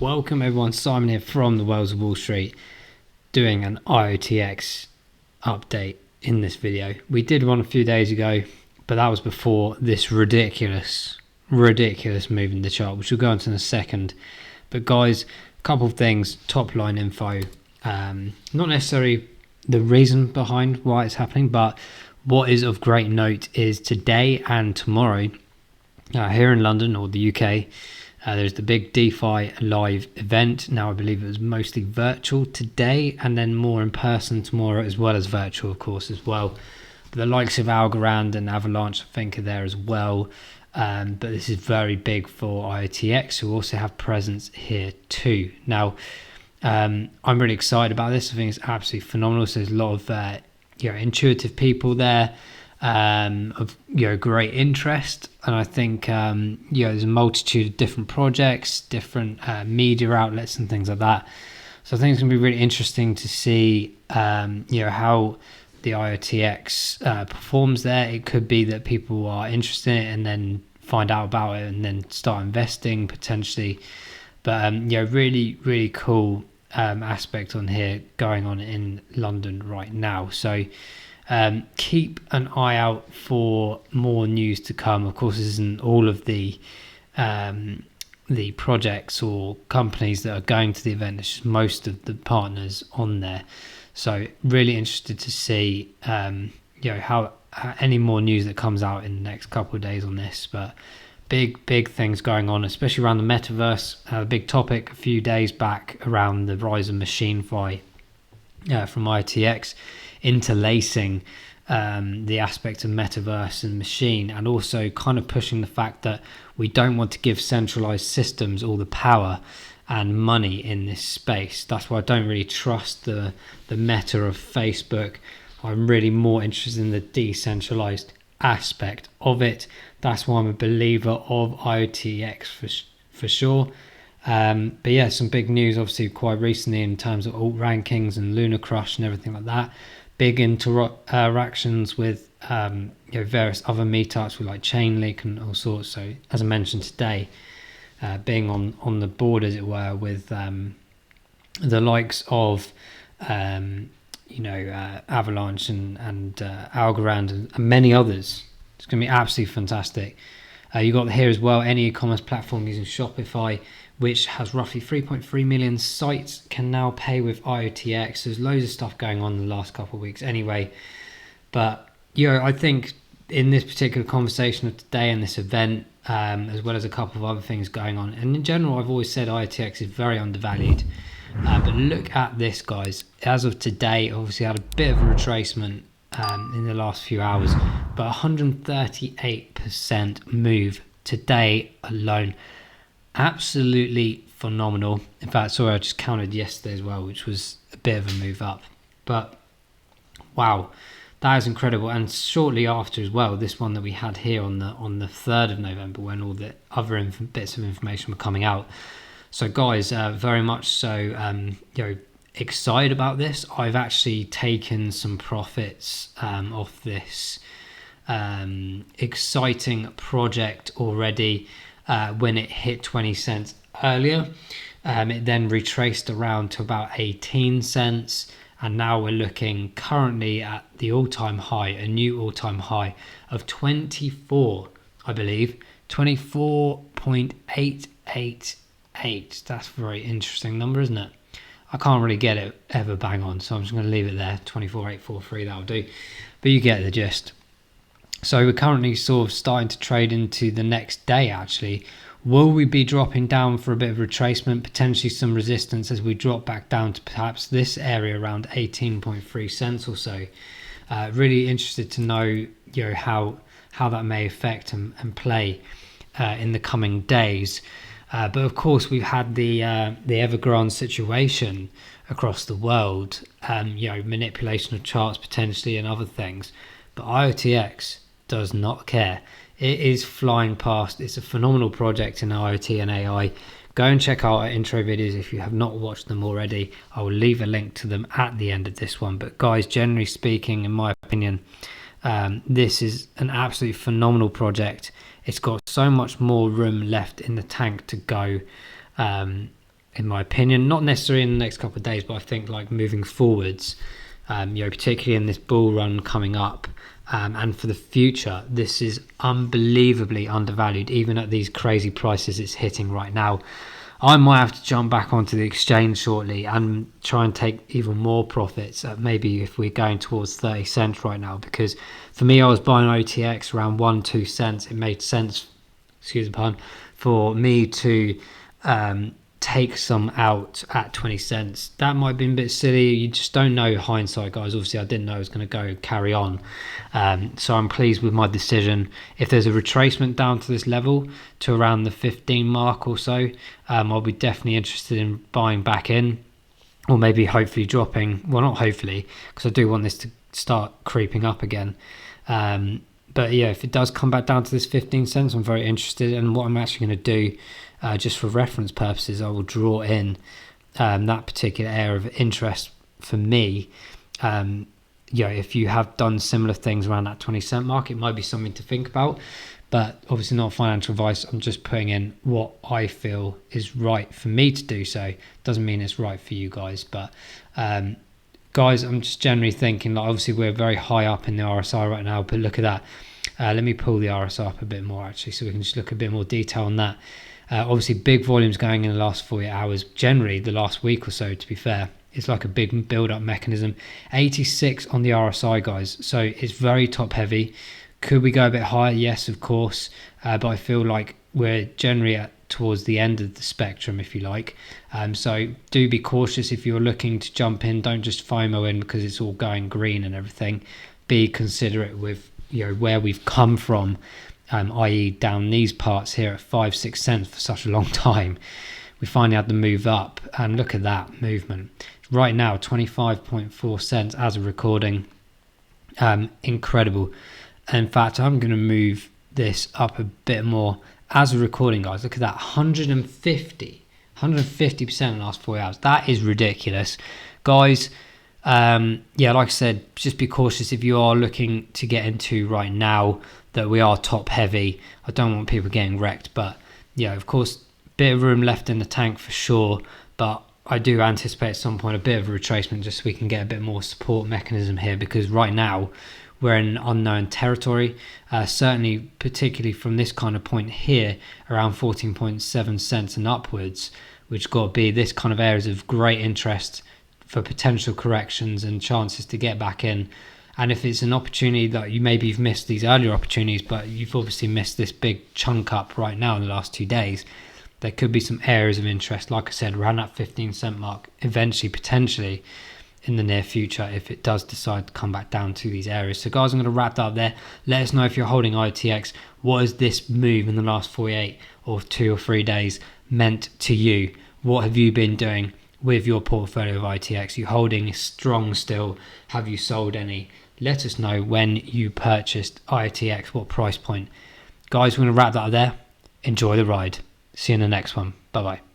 Welcome everyone, Simon here from the Wells of Wall Street, doing an IOTX update in this video. We did one a few days ago, but that was before this ridiculous move in the chart, which we'll go into in a second. But guys, a couple of things, top line info, not necessarily the reason behind why it's happening, but what is of great note is today and tomorrow, here in London or the UK, there's the big DeFi live event. Now I believe it was mostly virtual today and then more in person tomorrow, as well as virtual of course as well. But the likes of Evergrande and Avalanche I think are there as well. But this is very big for IOTX, who also have presence here too. Now I'm really excited about this. I think it's absolutely phenomenal. So there's a lot of intuitive people there, of great interest, and I think there's a multitude of different projects, different media outlets and things like that. So I think it's going to be really interesting to see how the IOTX performs there. It could be that people are interested in it and then find out about it and then start investing potentially. But really cool aspect on here going on in London right now. So keep an eye out for more news to come. Of course, this isn't all of the projects or companies that are going to the event. It's just most of the partners on there. So really interested to see how any more news that comes out in the next couple of days on this. But big things going on, especially around the Metaverse. A big topic a few days back around the rise of MachineFi from IOTX, interlacing the aspect of Metaverse and machine, and also kind of pushing the fact that we don't want to give centralized systems all the power and money in this space. That's why I don't really trust the meta of Facebook. I'm really more interested in the decentralized aspect of it. That's why I'm a believer of IOTX for sure. But yeah, some big news obviously quite recently in terms of alt rankings and Lunar Crush and everything like that. Big interactions with various other meetups with like Chainlink and all sorts. So as I mentioned today, being on the board, as it were, with the likes of Avalanche and Algorand and many others. It's going to be absolutely fantastic. You got here as well, any e-commerce platform using Shopify, which has roughly 3.3 million sites, can now pay with IOTX. There's loads of stuff going on in the last couple of weeks anyway. But I think in this particular conversation of today and this event, as well as a couple of other things going on, and in general I've always said IOTX is very undervalued. But look at this, guys. As of today, obviously had a bit of a retracement in the last few hours, but 138% move today alone. Absolutely phenomenal. In fact, sorry, I just counted yesterday as well, which was a bit of a move up. But wow, that is incredible. And shortly after as well, this one that we had here on the 3rd of November, when all the other bits of information were coming out. So guys, very much so excited about this. I've actually taken some profits off this exciting project already when it hit 20 cents earlier. It then retraced around to about 18 cents, and now we're looking currently at the all-time high, a new all-time high of 24, I believe, 24.888. That's a very interesting number, isn't it? I can't really get it ever bang on, so I'm just going to leave it there. 24.843, that'll do. But you get the gist. So we're currently sort of starting to trade into the next day, actually. Will we be dropping down for a bit of retracement, potentially some resistance as we drop back down to perhaps this area around 18.3 cents or so? Really interested to know how that may affect and play in the coming days. But of course, we've had the Evergrande situation across the world, manipulation of charts potentially and other things. But IOTX does not care. It is flying past. It's a phenomenal project in IoT and AI. Go and check out our intro videos if you have not watched them already. I will leave a link to them at the end of this one. But guys, generally speaking, in my opinion, this is an absolutely phenomenal project. It's got so much more room left in the tank to go. in my opinion. Not necessarily in the next couple of days, but I think like moving forwards, particularly in this bull run coming up, and for the future, this is unbelievably undervalued, even at these crazy prices it's hitting right now. I might have to jump back onto the exchange shortly and try and take even more profits, maybe if we're going towards 30 cents right now, because for me, I was buying OTX around 1-2 cents. It made sense, excuse the pun, for me to take some out at 20 cents. That might have been a bit silly. You just don't know hindsight, guys. Obviously, I didn't know it was going to go carry on. So I'm pleased with my decision. If there's a retracement down to this level to around the 15 mark or so, I'll be definitely interested in buying back in, or maybe hopefully dropping. Well, not hopefully, because I do want this to start creeping up again. But yeah, if it does come back down to this 15 cents, I'm very interested. And what I'm actually going to do, just for reference purposes, I will draw in that particular area of interest for me. If you have done similar things around that 20 cent mark, it might be something to think about. But obviously not financial advice. I'm just putting in what I feel is right for me to do so. Doesn't mean it's right for you guys. But guys, I'm just generally thinking, like, obviously we're very high up in the RSI right now, but look at that. Let me pull the RSI up a bit more actually, so we can just look a bit more detail on that. Obviously big volumes going in the last 48 hours, generally the last week or so, to be fair. It's like a big build-up mechanism. 86 on the RSI, guys, so it's very top heavy. Could we go a bit higher? Yes, of course, but I feel like we're generally towards the end of the spectrum, if you like. So do be cautious if you're looking to jump in. Don't just FOMO in because it's all going green and everything. Be considerate with where we've come from, i.e. down these parts here at 5-6 cents for such a long time. We finally had to move up, and look at that movement right now, 25.4 cents as a recording. Incredible. In fact, I'm going to move this up a bit more as a recording, guys. Look at that, 150% in the last 4 hours. That is ridiculous, guys. Like I said, just be cautious if you are looking to get into right now, that we are top heavy. I don't want people getting wrecked, but yeah, of course, bit of room left in the tank for sure, but I do anticipate at some point a bit of a retracement, just so we can get a bit more support mechanism here, because right now we're in unknown territory. Certainly, particularly from this kind of point here, around 14.7 cents and upwards, which got to be this kind of areas of great interest for potential corrections and chances to get back in. And if it's an opportunity that you've missed these earlier opportunities, but you've obviously missed this big chunk up right now in the last 2 days, there could be some areas of interest, like I said, around that 15 cent mark, eventually, potentially in the near future, if it does decide to come back down to these areas. So guys, I'm going to wrap that up there. Let us know if you're holding IOTX. What has this move in the last 48 or 2 or 3 days meant to you? What have you been doing with your portfolio of IOTX? You holding strong still? Have you sold any? Let us know when you purchased IOTX, what price point. Guys, we're going to wrap that up there. Enjoy the ride. See you in the next one. Bye-bye.